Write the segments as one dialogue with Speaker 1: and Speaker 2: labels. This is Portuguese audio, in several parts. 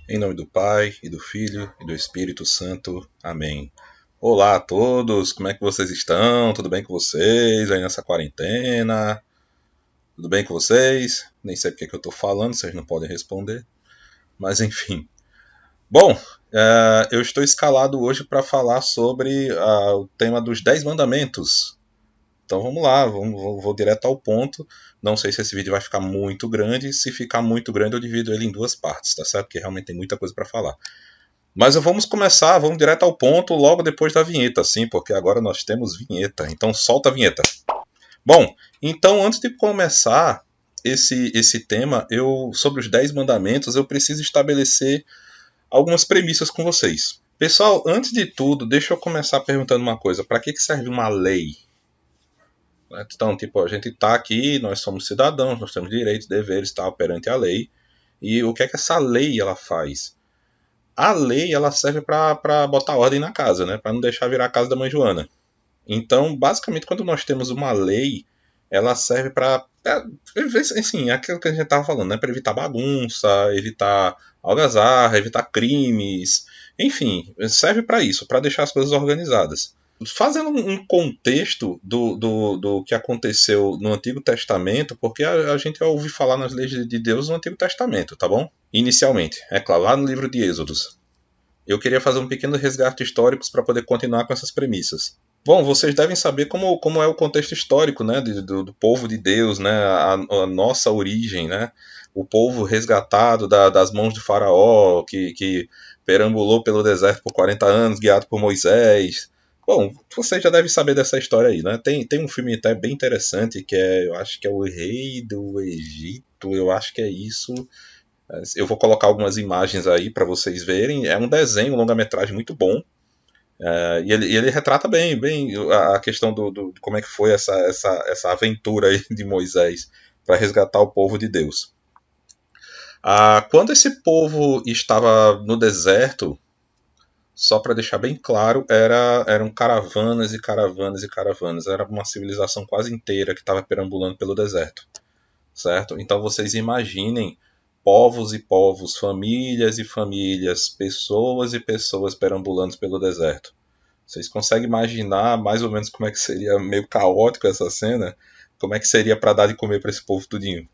Speaker 1: Em nome do Pai, e do Filho, e do Espírito Santo. Amém. Olá a todos, como é que vocês estão? Tudo bem com vocês aí nessa quarentena? Tudo bem com vocês? Nem sei porque que eu estou falando, vocês não podem responder. Mas enfim. Bom, eu estou escalado hoje para falar sobre o tema dos 10 mandamentos. Então vamos lá, vou direto ao ponto. Não sei se esse vídeo vai ficar muito grande. Se ficar muito grande, eu divido ele em duas partes, tá certo? Porque realmente tem muita coisa para falar. Mas vamos começar, vamos direto ao ponto logo depois da vinheta, sim, porque agora nós temos vinheta. Então solta a vinheta. Bom, então antes de começar esse tema, sobre os 10 mandamentos, eu preciso estabelecer algumas premissas com vocês. Pessoal, antes de tudo, deixa eu começar perguntando uma coisa. Para que serve uma lei? Então, tipo, a gente está aqui, nós somos cidadãos, nós temos direitos, deveres, tal, perante a lei. E o que é que essa lei ela faz? A lei ela serve para botar ordem na casa, né? Para não deixar virar a casa da mãe Joana. Então, basicamente, quando nós temos uma lei, ela serve para, assim, aquilo que a gente estava falando, né? Para evitar bagunça, evitar algazarra, evitar crimes, enfim, serve para isso, para deixar as coisas organizadas. Fazendo um contexto do que aconteceu no Antigo Testamento, porque a gente vai ouvir falar nas leis de Deus no Antigo Testamento, tá bom? Inicialmente, é claro, lá no livro de Êxodos. Eu queria fazer um pequeno resgate histórico para poder continuar com essas premissas. Bom, vocês devem saber como é o contexto histórico, né, do povo de Deus, né, a nossa origem, né, o povo resgatado das mãos de Faraó, que perambulou pelo deserto por 40 anos, guiado por Moisés. Bom, vocês já devem saber dessa história aí, né? Tem um filme até bem interessante que eu acho que é O Rei do Egito, eu acho que é isso. Eu vou colocar algumas imagens aí para vocês verem. É um desenho, um longa-metragem muito bom. E ele retrata bem a questão de como é que foi essa aventura aí de Moisés para resgatar o povo de Deus. Quando esse povo estava no deserto, só para deixar bem claro, eram caravanas e caravanas e caravanas. Era uma civilização quase inteira que estava perambulando pelo deserto, certo? Então vocês imaginem povos e povos, famílias e famílias, pessoas e pessoas perambulando pelo deserto. Vocês conseguem imaginar mais ou menos como é que seria meio caótico essa cena? Como é que seria para dar de comer para esse povo tudinho?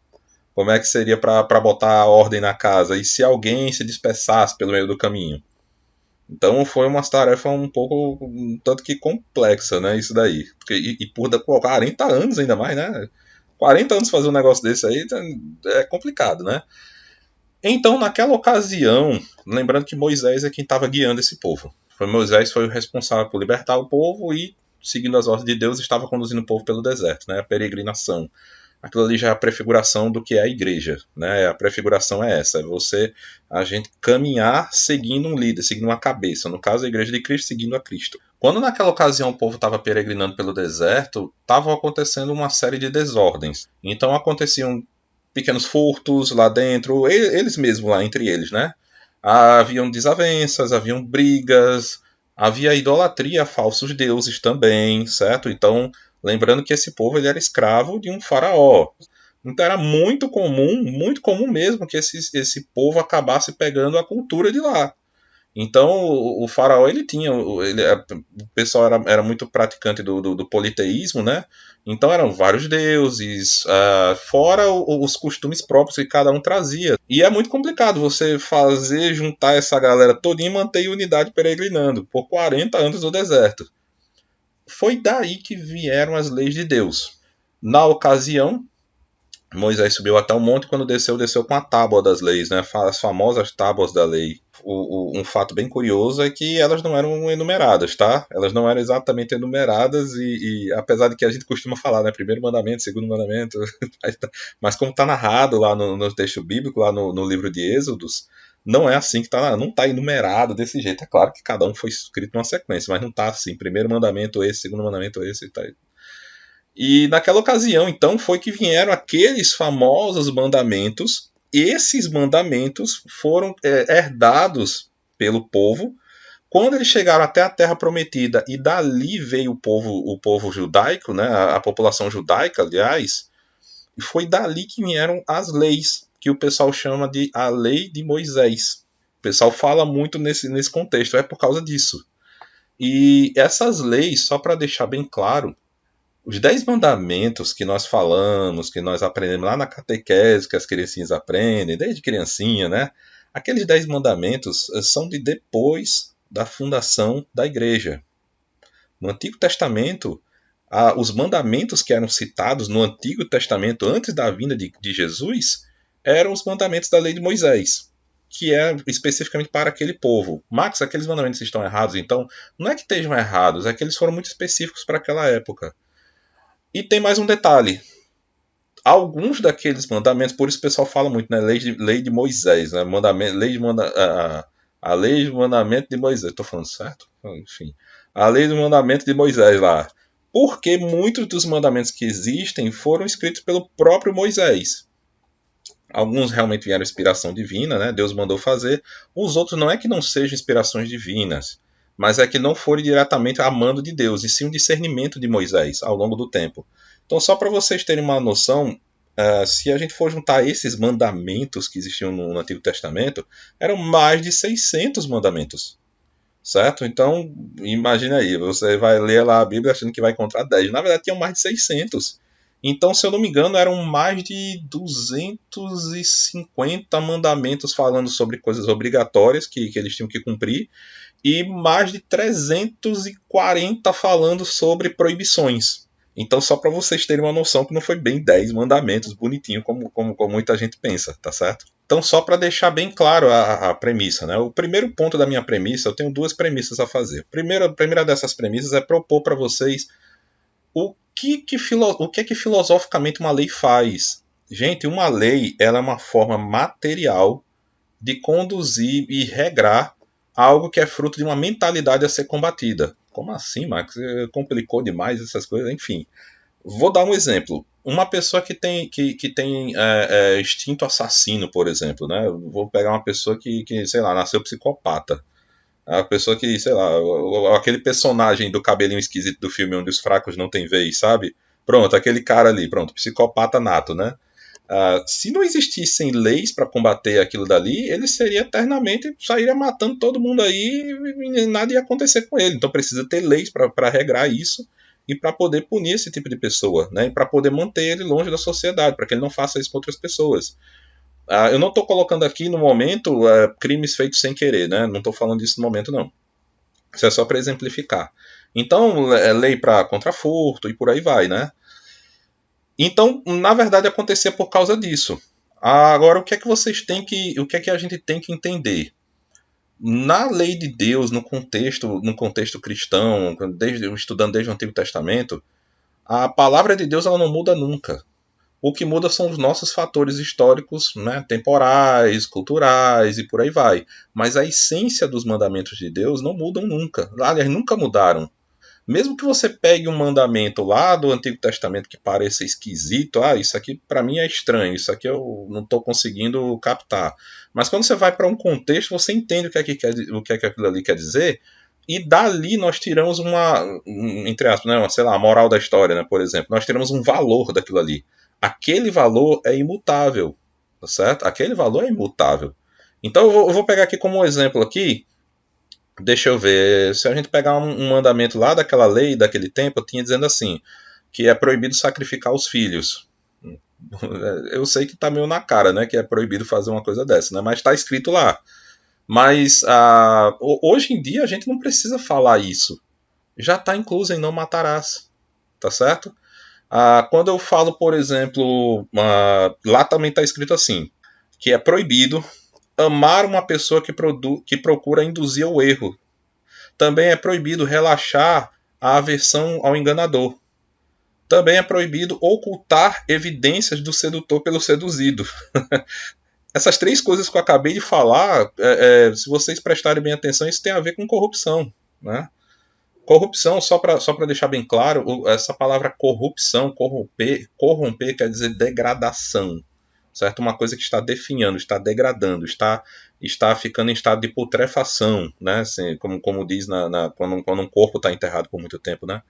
Speaker 1: Como é que seria para botar a ordem na casa? E se alguém se dispersasse pelo meio do caminho? Então foi uma tarefa um pouco, um tanto que complexa, né? Isso daí. E por 40 anos ainda mais, né? 40 anos fazer um negócio desse aí é complicado, né? Então, naquela ocasião, lembrando que Moisés é quem estava guiando esse povo. Moisés foi o responsável por libertar o povo e, seguindo as ordens de Deus, estava conduzindo o povo pelo deserto, né? A peregrinação. Aquilo ali já é a prefiguração do que é a igreja, né? A prefiguração é essa, a gente caminhar seguindo um líder, seguindo uma cabeça, no caso a igreja de Cristo, seguindo a Cristo. Quando naquela ocasião o povo estava peregrinando pelo deserto, estavam acontecendo uma série de desordens. Então aconteciam pequenos furtos lá dentro, eles mesmos lá entre eles, né? Haviam desavenças, haviam brigas, havia idolatria a falsos deuses também, certo? Então, lembrando que esse povo ele era escravo de um faraó. Então era muito comum mesmo que esse povo acabasse pegando a cultura de lá. Então o faraó ele tinha, o pessoal era muito praticante do politeísmo, né? Então eram vários deuses, fora os costumes próprios que cada um trazia. E é muito complicado você fazer, juntar essa galera todinha e manter a unidade peregrinando por 40 anos no deserto. Foi daí que vieram as leis de Deus. Na ocasião, Moisés subiu até o monte e quando desceu com a tábua das leis, né? As famosas tábuas da lei. Um fato bem curioso é que elas não eram enumeradas, tá? Elas não eram exatamente enumeradas e apesar de que a gente costuma falar, né? Primeiro mandamento, segundo mandamento, mas como está narrado lá no texto bíblico, lá no livro de Êxodos, não é assim que está lá, não está enumerado desse jeito. É claro que cada um foi escrito numa sequência, mas não está assim. Primeiro mandamento esse, segundo mandamento esse, tá? E naquela ocasião, então, foi que vieram aqueles famosos mandamentos. Esses mandamentos foram herdados pelo povo. Quando eles chegaram até a Terra Prometida e dali veio o povo judaico, né, a população judaica, aliás, foi dali que vieram as leis, que o pessoal chama de a lei de Moisés. pessoal fala muito nesse contexto, é por causa disso. E essas leis, só para deixar bem claro, os 10 mandamentos que nós falamos, que nós aprendemos lá na catequese, que as criancinhas aprendem, desde criancinha, né? Aqueles 10 mandamentos são de depois da fundação da igreja. No Antigo Testamento, os mandamentos que eram citados no Antigo Testamento antes da vinda de Jesus eram os mandamentos da lei de Moisés, que é especificamente para aquele povo. Max, aqueles mandamentos estão errados, então não é que estejam errados, é que eles foram muito específicos para aquela época. E tem mais um detalhe. Alguns daqueles mandamentos, por isso o pessoal fala muito, né? Lei de Moisés, né? A lei de mandamento de Moisés. Estou falando certo? Enfim. A lei do mandamento de Moisés lá. Porque muitos dos mandamentos que existem foram escritos pelo próprio Moisés. Alguns realmente vieram inspiração divina, né? Deus mandou fazer. Os outros não é que não sejam inspirações divinas, mas é que não foram diretamente a mando de Deus, e sim um discernimento de Moisés ao longo do tempo. Então, só para vocês terem uma noção, se a gente for juntar esses mandamentos que existiam no Antigo Testamento, eram mais de 600 mandamentos. Certo? Então, imagina aí, você vai ler lá a Bíblia achando que vai encontrar 10. Na verdade, tinham mais de 600. Então, se eu não me engano, eram mais de 250 mandamentos falando sobre coisas obrigatórias que eles tinham que cumprir, e mais de 340 falando sobre proibições. Então, só para vocês terem uma noção que não foi bem 10 mandamentos bonitinho como muita gente pensa, tá certo? Então, só para deixar bem claro a premissa, né? O primeiro ponto da minha premissa, eu tenho duas premissas a fazer. A primeira dessas premissas é propor para vocês o que filosoficamente uma lei faz. Gente, uma lei ela é uma forma material de conduzir e regrar algo que é fruto de uma mentalidade a ser combatida. Como assim, Max? Complicou demais essas coisas, enfim. Vou dar um exemplo. Uma pessoa que tem instinto assassino, por exemplo, né? Vou pegar uma pessoa que, sei lá, nasceu psicopata. A pessoa que, sei lá, aquele personagem do cabelinho esquisito do filme onde os fracos não têm vez, sabe? Pronto, aquele cara ali, pronto, psicopata nato, né? Se não existissem leis para combater aquilo dali, ele seria eternamente, sairia matando todo mundo aí e nada ia acontecer com ele. Então precisa ter leis para regrar isso e para poder punir esse tipo de pessoa, né? E para poder manter ele longe da sociedade, para que ele não faça isso com outras pessoas. Eu não estou colocando aqui no momento crimes feitos sem querer, né? Não estou falando disso no momento, não. Isso é só para exemplificar. Então, é lei para contra furto e por aí vai, né? Então, na verdade, acontecia por causa disso. Agora, o que é que a gente tem que entender? Na lei de Deus, no contexto cristão, estudando desde o Antigo Testamento, a palavra de Deus ela não muda nunca. O que muda são os nossos fatores históricos, né, temporais, culturais e por aí vai. Mas a essência dos mandamentos de Deus não mudam nunca. Aliás, nunca mudaram. Mesmo que você pegue um mandamento lá do Antigo Testamento que pareça esquisito, isso aqui para mim é estranho, isso aqui eu não estou conseguindo captar. Mas quando você vai para um contexto, você entende o que é que aquilo ali quer dizer, e dali nós tiramos entre aspas, né, sei lá, a moral da história, né, por exemplo. Nós tiramos um valor daquilo ali. Aquele valor é imutável, tá certo? Aquele valor é imutável. Então eu vou pegar aqui como um exemplo aqui. Deixa eu ver, se a gente pegar um mandamento lá daquela lei, daquele tempo, tinha dizendo assim, que é proibido sacrificar os filhos. Eu sei que tá meio na cara, né, que é proibido fazer uma coisa dessa, né, mas está escrito lá. Mas hoje em dia a gente não precisa falar isso. Já está incluso em não matarás, tá certo? Quando eu falo, por exemplo, lá também está escrito assim, que é proibido amar uma pessoa que procura induzir ao erro. Também é proibido relaxar a aversão ao enganador. Também é proibido ocultar evidências do sedutor pelo seduzido. Essas três coisas que eu acabei de falar, se vocês prestarem bem atenção, isso tem a ver com corrupção, né? Corrupção, só para deixar bem claro, essa palavra corrupção, corromper quer dizer degradação. Certo? Uma coisa que está definhando, está degradando, está ficando em estado de putrefação, né? Assim, como diz quando um corpo está enterrado por muito tempo, né?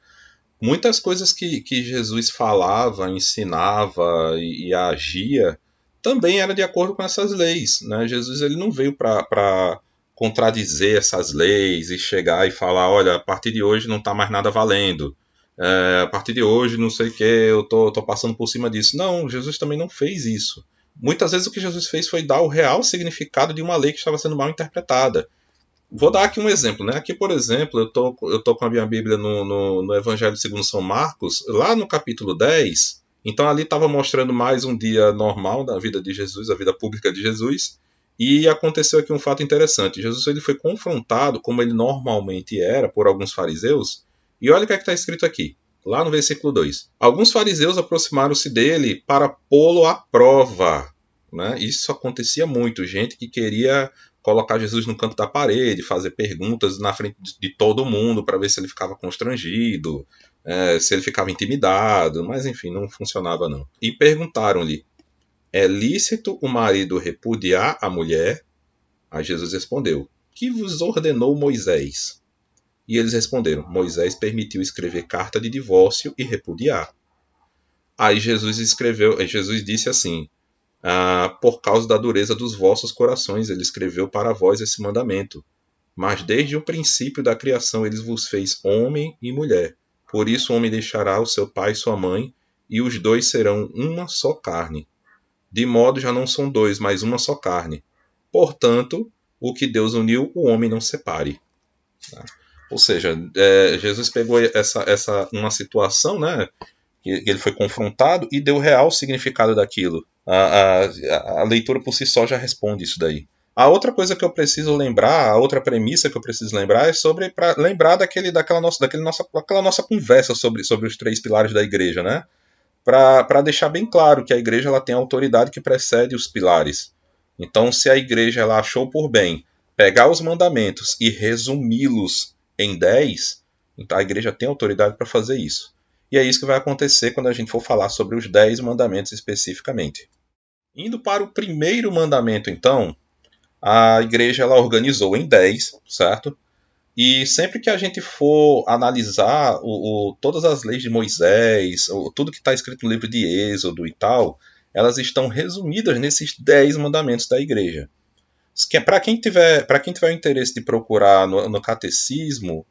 Speaker 1: Muitas coisas que Jesus falava, ensinava e agia também era de acordo com essas leis, né? Jesus ele não veio para contradizer essas leis e chegar e falar, olha, a partir de hoje não está mais nada valendo. A partir de hoje, não sei o que, eu tô passando por cima disso. Não, Jesus também não fez isso. Muitas vezes o que Jesus fez foi dar o real significado de uma lei que estava sendo mal interpretada. Vou dar aqui um exemplo, né? Aqui, por exemplo, eu tô com a minha Bíblia no Evangelho segundo São Marcos, lá no capítulo 10. Então ali estava mostrando mais um dia normal da vida de Jesus, a vida pública de Jesus. E aconteceu aqui um fato interessante. Jesus ele foi confrontado, como ele normalmente era, por alguns fariseus. E olha o que está escrito aqui, lá no versículo 2. Alguns fariseus aproximaram-se dele para pô-lo à prova. Né? Isso acontecia muito, gente que queria colocar Jesus no canto da parede, fazer perguntas na frente de todo mundo para ver se ele ficava constrangido, se ele ficava intimidado, mas enfim, não funcionava não. E perguntaram-lhe, é lícito o marido repudiar a mulher? Aí Jesus respondeu, que vos ordenou Moisés? E eles responderam, Moisés permitiu escrever carta de divórcio e repudiar. Aí Jesus disse assim, por causa da dureza dos vossos corações, ele escreveu para vós esse mandamento. Mas desde o princípio da criação ele vos fez homem e mulher. Por isso o homem deixará o seu pai e sua mãe, e os dois serão uma só carne. De modo já não são dois, mas uma só carne. Portanto, o que Deus uniu, o homem não separe. Ou seja, Jesus pegou uma situação, né, que ele foi confrontado e deu o real significado daquilo. A leitura por si só já responde isso daí. A outra coisa que eu preciso lembrar, a outra premissa que eu preciso lembrar é para lembrar daquela nossa conversa sobre os três pilares da igreja, né? Para deixar bem claro que a igreja ela tem a autoridade que precede os pilares. Então, se a igreja ela achou por bem pegar os mandamentos e resumi-los em 10, então a igreja tem autoridade para fazer isso. E é isso que vai acontecer quando a gente for falar sobre os 10 mandamentos especificamente. Indo para o primeiro mandamento, então, a igreja ela organizou em 10, certo? E sempre que a gente for analisar todas as leis de Moisés, tudo que está escrito no livro de Êxodo e tal, elas estão resumidas nesses 10 mandamentos da igreja. Para quem tiver o interesse de procurar no catecismo,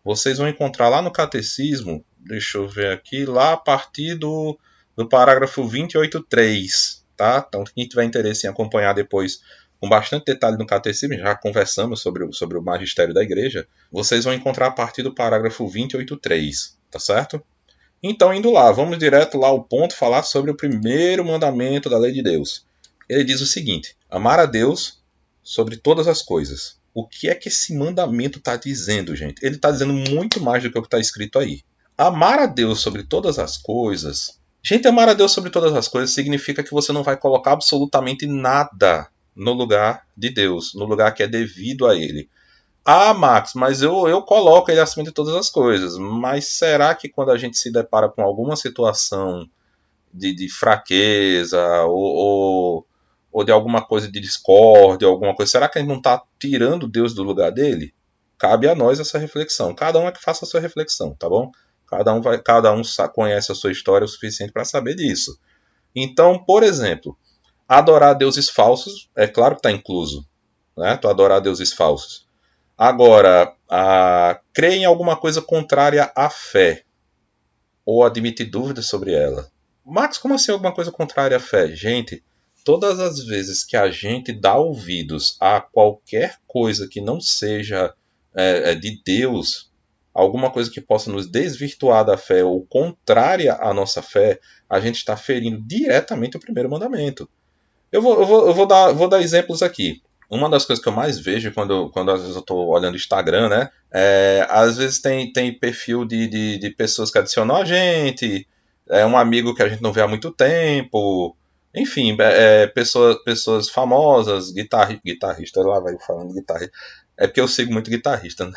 Speaker 1: vocês vão encontrar lá no catecismo, deixa eu ver aqui, lá a partir do parágrafo 28.3, tá? Então quem tiver interesse em acompanhar depois com bastante detalhe no catecismo, já conversamos sobre o magistério da igreja, vocês vão encontrar a partir do parágrafo 28.3, tá certo? Então, indo lá, vamos direto lá ao ponto, falar sobre o primeiro mandamento da lei de Deus. Ele diz o seguinte, amar a Deus sobre todas as coisas. O que é que esse mandamento está dizendo, gente? Ele está dizendo muito mais do que o que está escrito aí. Amar a Deus sobre todas as coisas... Gente, amar a Deus sobre todas as coisas significa que você não vai colocar absolutamente nada no lugar de Deus, no lugar que é devido a Ele. Ah, Max, mas eu coloco Ele acima de todas as coisas. Mas será que quando a gente se depara com alguma situação de fraqueza ou de alguma coisa de discórdia, alguma coisa, será que a gente não está tirando Deus do lugar dele? Cabe a nós essa reflexão. Cada um é que faça a sua reflexão, tá bom? Cada um conhece a sua história o suficiente para saber disso. Então, por exemplo, adorar deuses falsos, é claro que está incluso, né? Tu adorar deuses falsos. Agora, crer em alguma coisa contrária à fé, ou admitir dúvidas sobre ela. Max, como assim alguma coisa contrária à fé? Gente, todas as vezes que a gente dá ouvidos a qualquer coisa que não seja de Deus, alguma coisa que possa nos desvirtuar da fé ou contrária à nossa fé, a gente está ferindo diretamente o primeiro mandamento. Eu vou dar exemplos aqui. Uma das coisas que eu mais vejo quando às vezes eu estou olhando o Instagram, né? Às vezes tem perfil de pessoas que adicionam a gente, um amigo que a gente não vê há muito tempo, enfim, pessoas famosas, guitarrista, lá vai falando de guitarrista. É porque eu sigo muito guitarrista, né?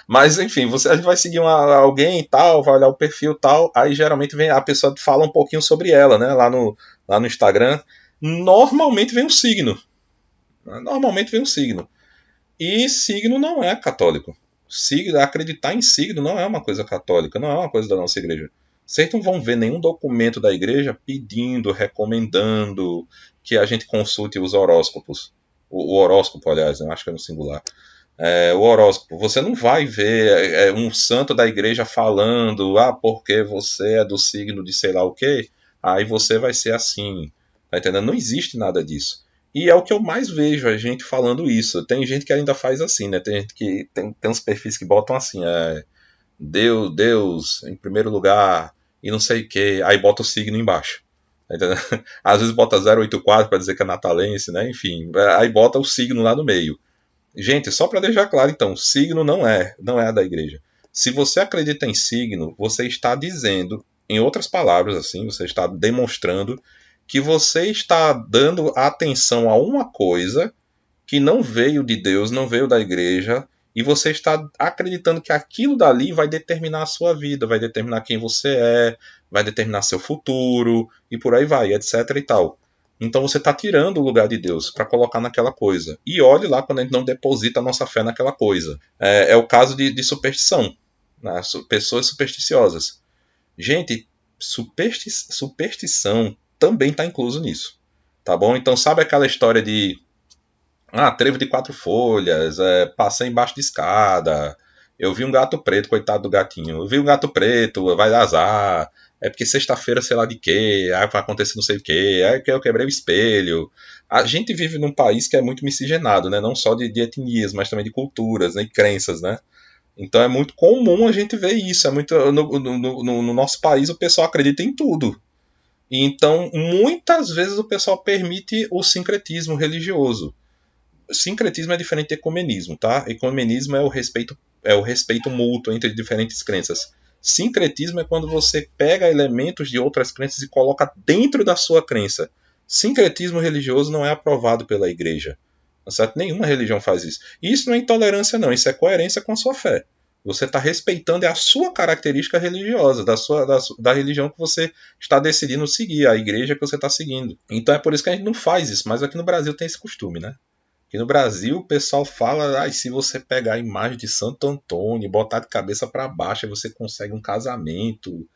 Speaker 1: Mas enfim, a gente vai seguir alguém e tal, vai olhar o perfil e tal, aí geralmente a pessoa fala um pouquinho sobre ela, né? Lá no Instagram. Normalmente vem um signo. Normalmente vem um signo. E signo não é católico. Acreditar em signo não é uma coisa católica, não é uma coisa da nossa igreja. Vocês não vão ver nenhum documento da igreja pedindo, recomendando que a gente consulte os horóscopos. O horóscopo, aliás, eu acho que é no singular. O horóscopo. Você não vai ver um santo da igreja falando, porque você é do signo de sei lá o quê, aí você vai ser assim. Tá entendendo? Não existe nada disso. E é o que eu mais vejo, a gente falando isso. Tem gente que ainda faz assim, né? Tem gente que tem uns perfis que botam assim, Deus, em primeiro lugar, e não sei o que, aí bota o signo embaixo. Tá entendendo? Às vezes bota 084 para dizer que é natalense, né? Enfim, aí bota o signo lá no meio. Gente, só para deixar claro, então, signo não é a da igreja. Se você acredita em signo, você está dizendo, em outras palavras, assim, você está demonstrando que você está dando atenção a uma coisa que não veio de Deus, não veio da igreja, e você está acreditando que aquilo dali vai determinar a sua vida, vai determinar quem você é, vai determinar seu futuro, e por aí vai, etc e tal. Então você está tirando o lugar de Deus para colocar naquela coisa. E olhe lá quando a gente não deposita a nossa fé naquela coisa. É o caso de superstição, né? Pessoas supersticiosas. Gente, superstição também está incluso nisso. Tá bom? Então sabe aquela história de trevo de 4 folhas, passei embaixo de escada. Eu vi um gato preto, coitado do gatinho. Eu vi um gato preto, vai dar azar. É porque sexta-feira, sei lá de quê, vai acontecer não sei o quê, é que eu quebrei o espelho. A gente vive num país que é muito miscigenado, né? Não só de etnias, mas também de culturas, né? E crenças, né? Então é muito comum a gente ver isso. É muito, no nosso país o pessoal acredita em tudo. E então, muitas vezes o pessoal permite o sincretismo religioso. Sincretismo é diferente de ecumenismo, tá? Ecumenismo é o respeito mútuo entre diferentes crenças. Sincretismo é quando você pega elementos de outras crenças e coloca dentro da sua crença. Sincretismo religioso não é aprovado pela igreja. Tá certo? Nenhuma religião faz isso. E isso não é intolerância, não. Isso é coerência com a sua fé. Você está respeitando a sua característica religiosa, da religião que você está decidindo seguir, a igreja que você está seguindo. Então é por isso que a gente não faz isso. Mas aqui no Brasil tem esse costume, né? E no Brasil o pessoal fala, se você pegar a imagem de Santo Antônio, botar de cabeça para baixo, aí você consegue um casamento.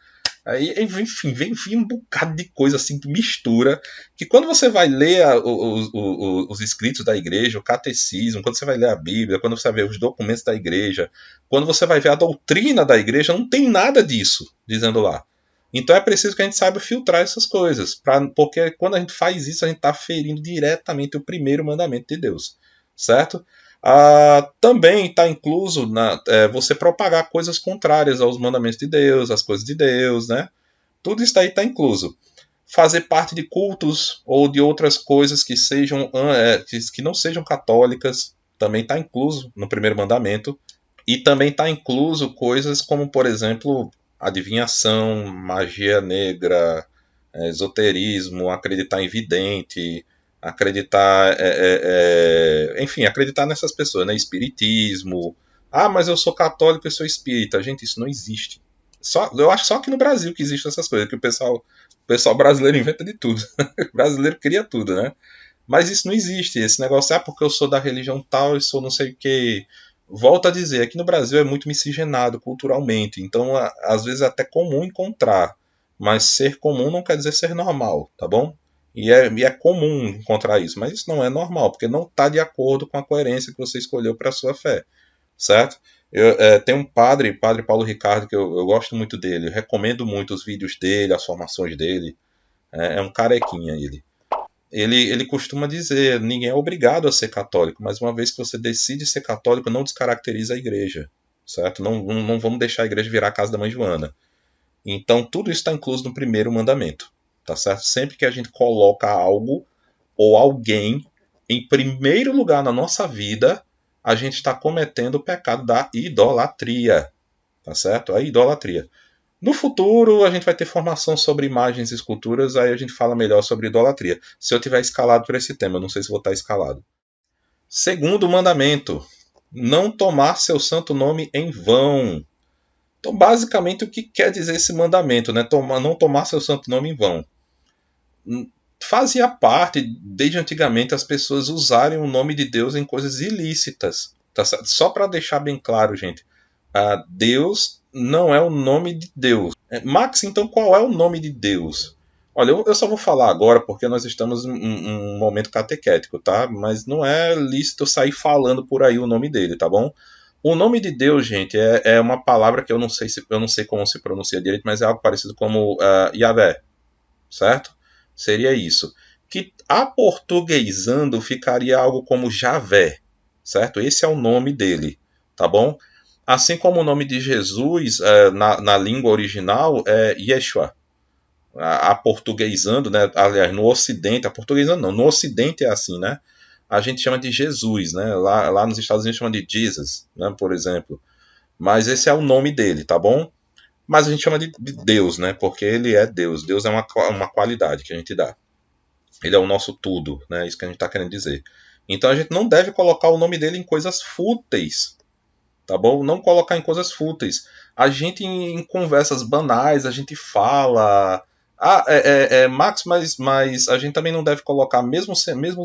Speaker 1: Aí, enfim, vem um bocado de coisa assim, que mistura, que quando você vai ler os escritos da igreja, o catecismo, quando você vai ler a Bíblia, quando você vai ver os documentos da igreja, quando você vai ver a doutrina da igreja, não tem nada disso dizendo lá. Então é preciso que a gente saiba filtrar essas coisas, porque quando a gente faz isso, a gente está ferindo diretamente o primeiro mandamento de Deus, certo? Também está incluso você propagar coisas contrárias aos mandamentos de Deus, às coisas de Deus, né? Tudo isso aí está incluso. Fazer parte de cultos ou de outras coisas que não sejam católicas também está incluso no primeiro mandamento. E também está incluso coisas como, por exemplo, adivinhação, magia negra, esoterismo, acreditar em vidente, acreditar, enfim, acreditar nessas pessoas, né? Espiritismo. Mas eu sou católico e sou espírita. Gente, isso não existe. Eu acho só aqui no Brasil que existem essas coisas, que o pessoal brasileiro inventa de tudo. O brasileiro cria tudo, né? Mas isso não existe. Esse negócio, porque eu sou da religião tal e sou não sei o que. Volto a dizer, aqui no Brasil é muito miscigenado culturalmente, então às vezes é até comum encontrar, mas ser comum não quer dizer ser normal, tá bom? E é comum encontrar isso, mas isso não é normal, porque não está de acordo com a coerência que você escolheu para a sua fé, certo? Tem um padre Paulo Ricardo, que eu gosto muito dele, eu recomendo muito os vídeos dele, as formações dele, é um carequinha ele. Ele costuma dizer, ninguém é obrigado a ser católico, mas uma vez que você decide ser católico, não descaracteriza a igreja, certo? Não vamos deixar a igreja virar a casa da mãe Joana. Então, tudo isso está incluso no primeiro mandamento, tá certo? Sempre que a gente coloca algo ou alguém em primeiro lugar na nossa vida, a gente está cometendo o pecado da idolatria, tá certo? A idolatria. No futuro, a gente vai ter formação sobre imagens e esculturas, aí a gente fala melhor sobre idolatria. Se eu tiver escalado por esse tema, eu não sei se vou estar escalado. Segundo mandamento, não tomar seu santo nome em vão. Então, basicamente, o que quer dizer esse mandamento, né? Não tomar seu santo nome em vão. Fazia parte, desde antigamente, as pessoas usarem o nome de Deus em coisas ilícitas. Tá certo? Só para deixar bem claro, gente. Deus não é o nome de Deus. Max, então qual é o nome de Deus? Olha, eu só vou falar agora porque nós estamos em um momento catequético, tá? Mas não é lícito sair falando por aí o nome dele, tá bom? O nome de Deus, gente, é uma palavra que eu não sei como se pronuncia direito, mas é algo parecido como Yahvé, certo? Seria isso. Que aportuguesando ficaria algo como Javé, certo? Esse é o nome dele, tá bom? Assim como o nome de Jesus na língua original é Yeshua. Aportuguesando, né? Aliás, no Ocidente, aportuguesando não, no Ocidente é assim, né? A gente chama de Jesus, né? Lá nos Estados Unidos chama de Jesus, né? Por exemplo. Mas esse é o nome dele, tá bom? Mas a gente chama de Deus, né? Porque ele é Deus. Deus é uma qualidade que a gente dá. Ele é o nosso tudo, né? Isso que a gente está querendo dizer. Então a gente não deve colocar o nome dele em coisas fúteis, tá bom? Não colocar em coisas fúteis. A gente em conversas banais, a gente fala. Max, mas a gente também não deve colocar, mesmo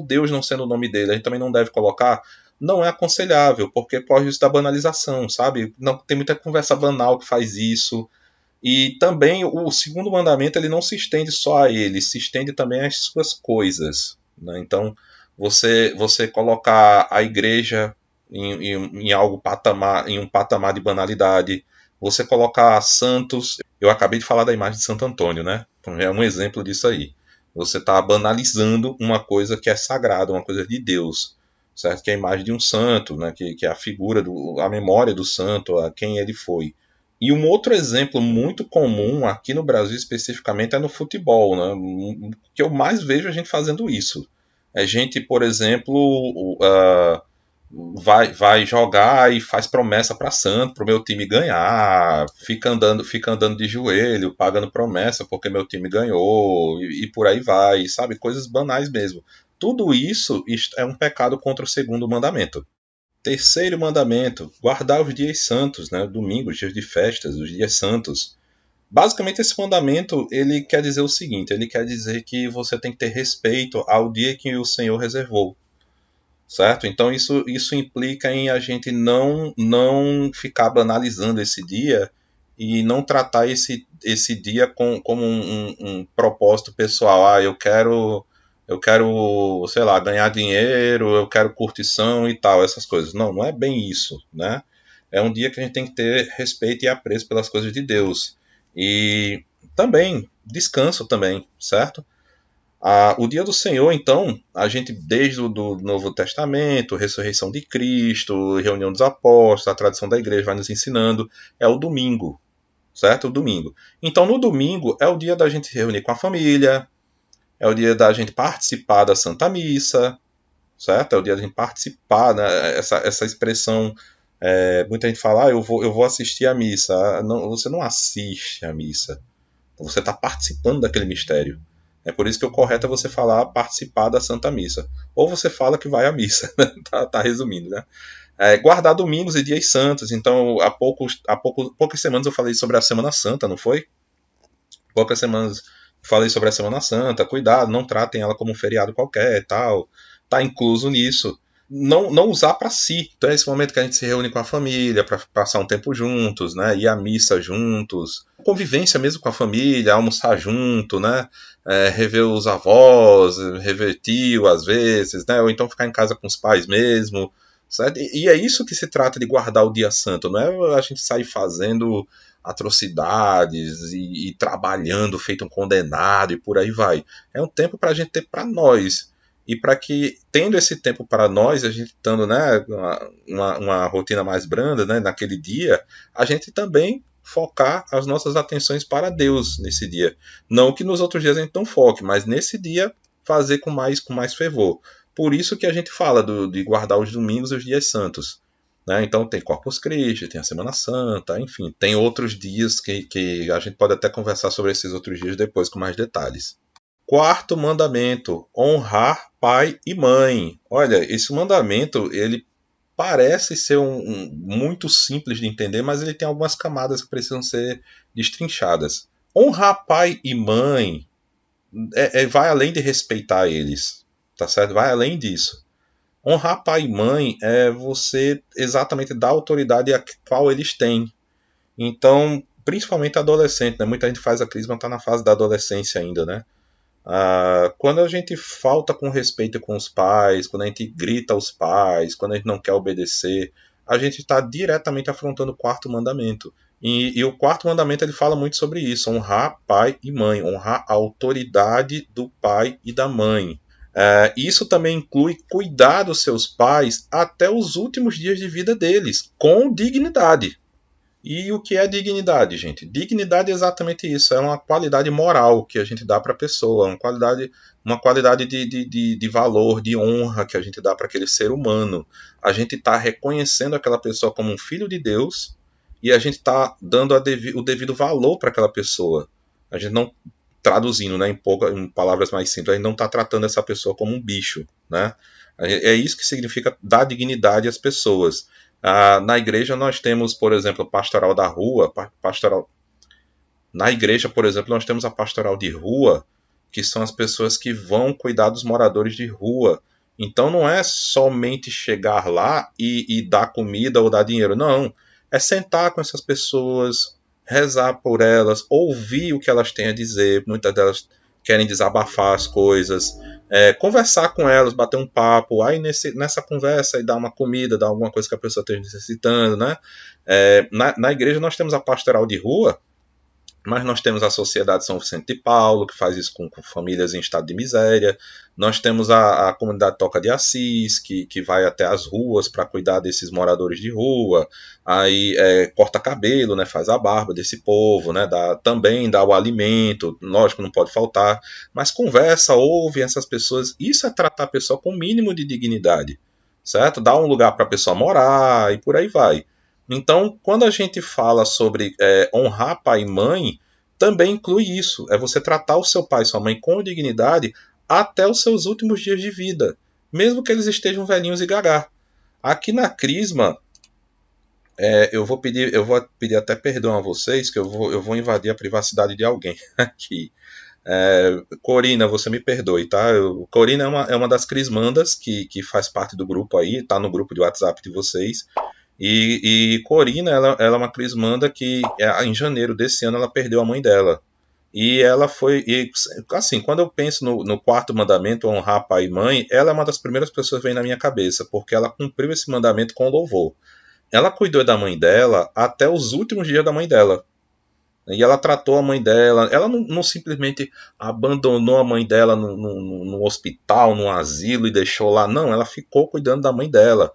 Speaker 1: Deus não sendo o nome dele, a gente também não deve colocar. Não é aconselhável, porque corre isso da banalização, sabe? Não, tem muita conversa banal que faz isso. E também o segundo mandamento ele não se estende só a ele, se estende também às suas coisas. Né? Então, você colocar a igreja em algo patamar, em um patamar de banalidade, você colocar santos. Eu acabei de falar da imagem de Santo Antônio, né? É um exemplo disso aí. Você está banalizando uma coisa que é sagrada, uma coisa de Deus, certo? Que é a imagem de um santo, né? Que é a figura, a memória do santo, a quem ele foi. E um outro exemplo muito comum aqui no Brasil especificamente é no futebol, né? O que eu mais vejo a gente fazendo isso. É gente, por exemplo, vai jogar e faz promessa para Santo, para o meu time ganhar, fica andando de joelho, pagando promessa porque meu time ganhou e por aí vai, sabe? Coisas banais mesmo. Tudo isso é um pecado contra o segundo mandamento. Terceiro mandamento, guardar os dias santos, né? Domingos, dias de festas, os dias santos. Basicamente esse mandamento, ele quer dizer o seguinte, ele quer dizer que você tem que ter respeito ao dia que o Senhor reservou, certo? Então isso implica em a gente não ficar banalizando esse dia e não tratar esse dia como um propósito pessoal. Eu quero, sei lá, ganhar dinheiro, eu quero curtição e tal, essas coisas. Não, não é bem isso, né? É um dia que a gente tem que ter respeito e apreço pelas coisas de Deus. E também descanso também, certo? O dia do Senhor, então, a gente, desde o do Novo Testamento, ressurreição de Cristo, reunião dos apóstolos, a tradição da igreja vai nos ensinando, é o domingo, certo? O domingo. Então, no domingo é o dia da gente se reunir com a família, é o dia da gente participar da Santa Missa, certo? É o dia da gente participar, né? Essa expressão, muita gente fala, eu vou assistir a missa. Não, você não assiste a missa, você está participando daquele mistério. É por isso que o correto é você falar participar da Santa Missa. Ou você fala que vai à missa. tá resumindo, né? Guardar domingos e dias santos. Então, poucas semanas eu falei sobre a Semana Santa, não foi? Poucas semanas falei sobre a Semana Santa. Cuidado, não tratem ela como um feriado qualquer e tal. Tá incluso nisso. Não usar para si. Então é esse momento que a gente se reúne com a família para passar um tempo juntos, né? Ir à missa juntos, convivência mesmo com a família, almoçar junto, né? Rever os avós, rever tio às vezes, né? Ou então ficar em casa com os pais mesmo, certo? E é isso que se trata de guardar o dia santo, não é a gente sair fazendo atrocidades e trabalhando feito um condenado e por aí vai. É um tempo para a gente ter para nós e para que, tendo esse tempo para nós, a gente estando, né, uma rotina mais branda, né, naquele dia, a gente também focar as nossas atenções para Deus nesse dia. Não que nos outros dias a gente não foque, mas nesse dia fazer com mais fervor. Por isso que a gente fala de guardar os domingos e os dias santos. Né? Então tem Corpus Christi, tem a Semana Santa, enfim, tem outros dias que a gente pode até conversar sobre esses outros dias depois com mais detalhes. Quarto mandamento, honrar pai e mãe. Olha, esse mandamento, ele parece ser muito simples de entender, mas ele tem algumas camadas que precisam ser destrinchadas. Honrar pai e mãe vai além de respeitar eles, tá certo? Vai além disso. Honrar pai e mãe é você exatamente dar a autoridade a qual eles têm. Então, principalmente adolescente, né? Muita gente faz a crisma, está na fase da adolescência ainda, né? Quando a gente falta com respeito com os pais, quando a gente grita aos pais, quando a gente não quer obedecer, a gente está diretamente afrontando o quarto mandamento. E o quarto mandamento ele fala muito sobre isso: honrar pai e mãe, honrar a autoridade do pai e da mãe. Isso também inclui cuidar dos seus pais até os últimos dias de vida deles, com dignidade. E o que é dignidade, gente? Dignidade é exatamente isso, é uma qualidade moral que a gente dá para a pessoa, uma qualidade de valor, de honra que a gente dá para aquele ser humano. A gente está reconhecendo aquela pessoa como um filho de Deus e a gente está dando o devido valor para aquela pessoa. A gente não, traduzindo, né, em palavras mais simples, a gente não está tratando essa pessoa como um bicho, né? É isso que significa dar dignidade às pessoas. Na igreja nós temos, por exemplo, pastoral da rua, pastoral. Na igreja, por exemplo, nós temos a pastoral de rua, que são as pessoas que vão cuidar dos moradores de rua. Então não é somente chegar lá e dar comida ou dar dinheiro, não. É sentar com essas pessoas, rezar por elas, ouvir o que elas têm a dizer. Muitas delas querem desabafar as coisas, conversar com elas, bater um papo, aí nessa conversa e dar uma comida, dar alguma coisa que a pessoa esteja necessitando, né? Na igreja nós temos a pastoral de rua, mas nós temos a Sociedade São Vicente de Paulo, que faz isso com famílias em estado de miséria. Nós temos a comunidade Toca de Assis, que vai até as ruas para cuidar desses moradores de rua. Aí corta cabelo, né, faz a barba desse povo, né, também dá o alimento, lógico, não pode faltar. Mas conversa, ouve essas pessoas. Isso é tratar a pessoa com o mínimo de dignidade, certo? Dá um lugar para a pessoa morar e por aí vai. Então, quando a gente fala sobre honrar pai e mãe, também inclui isso. É você tratar o seu pai e sua mãe com dignidade até os seus últimos dias de vida, mesmo que eles estejam velhinhos e gagá. Aqui na Crisma, eu vou pedir até perdão a vocês, que eu vou invadir a privacidade de alguém aqui. Corina, você me perdoe, tá? Corina é uma das crismandas que faz parte do grupo aí, tá no grupo de WhatsApp de vocês. E Corina, ela é uma crismanda que em janeiro desse ano ela perdeu a mãe dela. E ela foi. Assim, quando eu penso no quarto mandamento, honrar pai e mãe, ela é uma das primeiras pessoas que vem na minha cabeça, porque ela cumpriu esse mandamento com louvor. Ela cuidou da mãe dela até os últimos dias da mãe dela. E ela tratou a mãe dela, ela não simplesmente abandonou a mãe dela no hospital, no asilo e deixou lá. Não, ela ficou cuidando da mãe dela.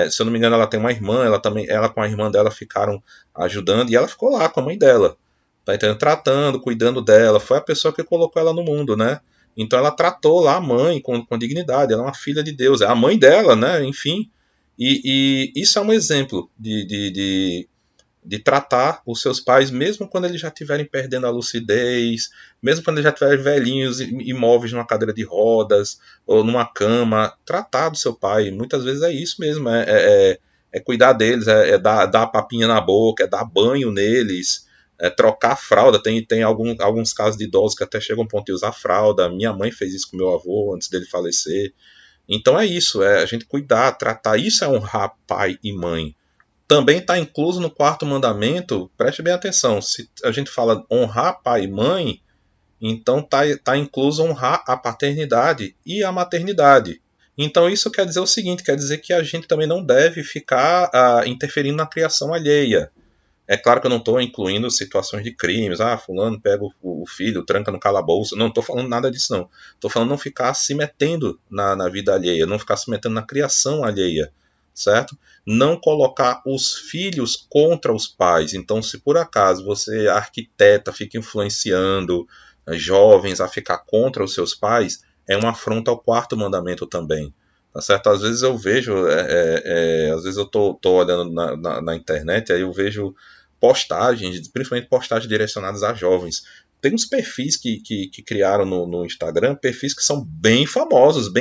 Speaker 1: Se eu não me engano, ela tem uma irmã, ela com a irmã dela ficaram ajudando e ela ficou lá com a mãe dela. Tá entendendo? Tratando, cuidando dela. Foi a pessoa que colocou ela no mundo, né? Então ela tratou lá a mãe com dignidade. Ela é uma filha de Deus, é a mãe dela, né? Enfim. E isso é um exemplo de tratar os seus pais, mesmo quando eles já estiverem perdendo a lucidez, mesmo quando eles já estiverem velhinhos, imóveis numa cadeira de rodas ou numa cama, tratar do seu pai. Muitas vezes é isso mesmo, é cuidar deles, dar a papinha na boca, é dar banho neles, trocar a fralda. Tem alguns casos de idosos que até chegam ao ponto de usar fralda. Minha mãe fez isso com meu avô antes dele falecer. Então é isso, a gente cuidar, tratar. Isso é honrar pai e mãe. Também está incluso no quarto mandamento, preste bem atenção, se a gente fala honrar pai e mãe, então tá incluso honrar a paternidade e a maternidade. Então isso quer dizer o seguinte, quer dizer que a gente também não deve ficar interferindo na criação alheia. É claro que eu não estou incluindo situações de crimes, fulano pega o filho, tranca no calabouço, não estou falando nada disso não. Estou falando não ficar se metendo na vida alheia, não ficar se metendo na criação alheia, certo? Não colocar os filhos contra os pais. Então, se por acaso você, arquiteta, fica influenciando jovens a ficar contra os seus pais, é uma afronta ao quarto mandamento também. Tá certo? Às vezes eu vejo, às vezes eu tô olhando na internet, aí eu vejo postagens, principalmente postagens direcionadas a jovens. Tem uns perfis que criaram no Instagram, perfis que são bem famosos,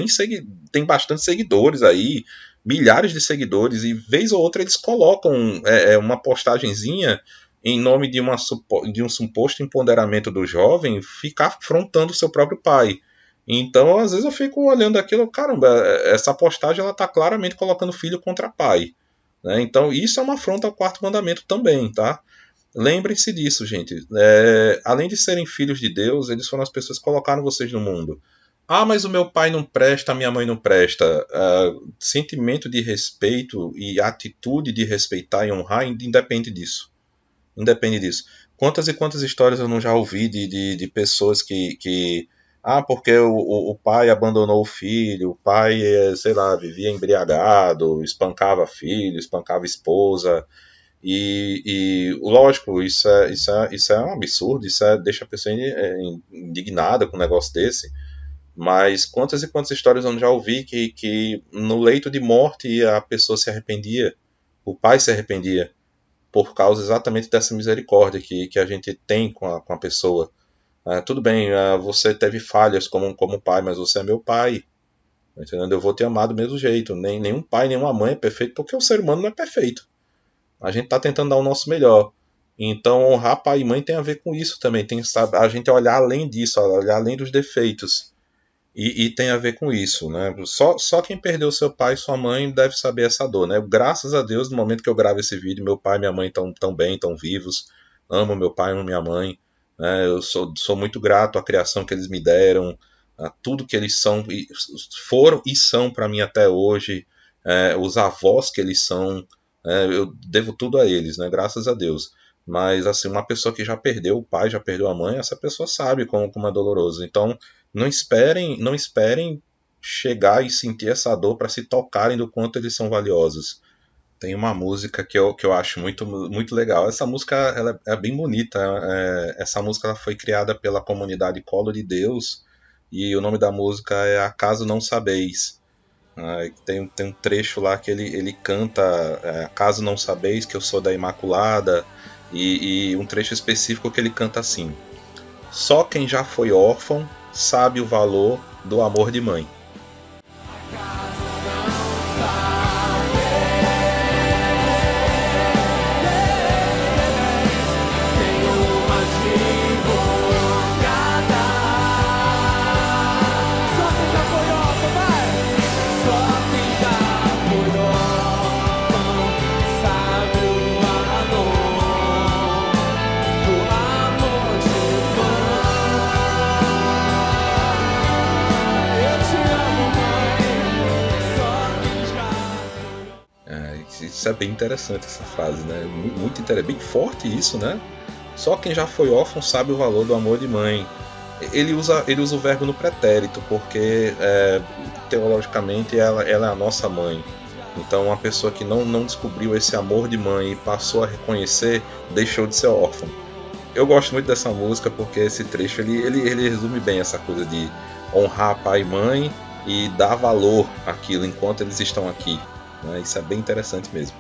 Speaker 1: tem bastante seguidores aí, milhares de seguidores, e vez ou outra eles colocam uma postagenzinha em nome de um suposto empoderamento do jovem, ficar afrontando o seu próprio pai. Então, às vezes eu fico olhando aquilo, caramba, essa postagem ela está claramente colocando filho contra pai. Né? Então, isso é uma afronta ao quarto mandamento também, tá? Lembrem-se disso, gente. Além de serem filhos de Deus, eles foram as pessoas que colocaram vocês no mundo. Ah, mas o meu pai não presta, a minha mãe não presta. Sentimento de respeito e atitude de respeitar e honrar independe disso. Independe disso. Quantas e quantas histórias eu não já ouvi de pessoas porque o pai abandonou o filho, o pai, sei lá, vivia embriagado, espancava filho, espancava esposa. Lógico, isso é um absurdo, deixa a pessoa indignada com um negócio desse. Mas quantas e quantas histórias eu não já ouvi que no leito de morte a pessoa se arrependia, o pai se arrependia por causa exatamente dessa misericórdia que a gente tem com a pessoa. Tudo bem, você teve falhas como pai, mas você é meu pai. Entendeu? Eu vou te amar do mesmo jeito. Nenhum pai, nenhuma mãe é perfeito, porque o ser humano não é perfeito. A gente está tentando dar o nosso melhor. Então, honrar pai e mãe tem a ver com isso também. Tem a gente olhar além disso, olhar além dos defeitos. E tem a ver com isso, né? Só quem perdeu seu pai e sua mãe deve saber essa dor, né? Graças a Deus, no momento que eu gravo esse vídeo, meu pai e minha mãe estão tão bem, estão vivos. Amo meu pai, amo minha mãe. Né? Eu sou muito grato à criação que eles me deram, a tudo que eles foram e são para mim até hoje, os avós que eles são. Eu devo tudo a eles, né? Graças a Deus. Mas assim, uma pessoa que já perdeu o pai, já perdeu a mãe, essa pessoa sabe como é doloroso. Então, não esperem chegar e sentir essa dor para se tocarem do quanto eles são valiosos. Tem uma música que eu acho muito, muito legal. Essa música ela é bem bonita. Essa música ela foi criada pela comunidade Colo de Deus e o nome da música é Acaso Não Sabeis. Tem um trecho lá que ele canta Acaso Não Sabeis que eu sou da Imaculada e um trecho específico que ele canta assim: só quem já foi órfão sabe o valor do amor de mãe. Isso é bem interessante, essa frase, né? Muito interessante, bem forte isso, né? Só quem já foi órfão sabe o valor do amor de mãe. Ele usa o verbo no pretérito, porque teologicamente ela é a nossa mãe. Então uma pessoa que não descobriu esse amor de mãe e passou a reconhecer, deixou de ser órfão. Eu gosto muito dessa música porque esse trecho ele resume bem essa coisa de honrar pai e mãe e dar valor àquilo enquanto eles estão aqui. Isso é bem interessante mesmo.